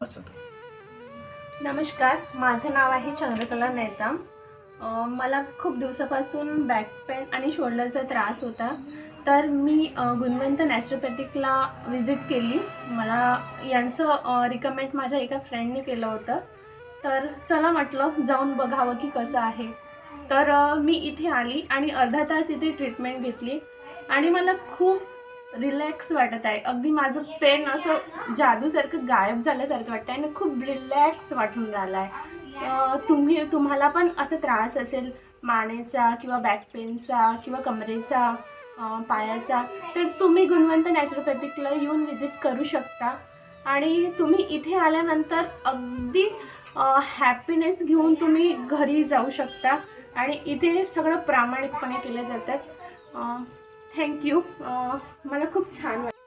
असं. नमस्कार, माझं नाव आहे चंद्रकला नेताम. मला खूप दिवसापासून बॅक पेन आणि शोल्डरचा त्रास होता. तर मी गुणवंत नॅचरोपॅथिकला व्हिजिट केली. मला यांचं रिकमेंड माझ्या एका फ्रेंडने केलं होतं. तर चला म्हटलं जाऊन बघावं की कसं आहे. तर मी इथे आली आणि अर्धा तास इथे ट्रीटमेंट घेतली आणि मला खूप रिलॅक्स वाटत आहे. अगदी माझं पेन असं जादूसारखं गायब झाल्यासारखं वाटतं आहे आणि खूप रिलॅक्स वाटून राहिलं आहे. तुम्हाला पण असा त्रास असेल मानेचा किंवा बॅक पेनचा किंवा कमरेचा, पायाचा, तर तुम्ही गुणवंत नॅचरोपॅथिकला येऊन व्हिजिट करू शकता आणि तुम्ही इथे आल्यानंतर अगदी हॅपीनेस घेऊन तुम्ही घरी जाऊ शकता आणि इथे सगळं प्रामाणिकपणे केलं जातं. थँक्यू. मला खूप छान वाटलं.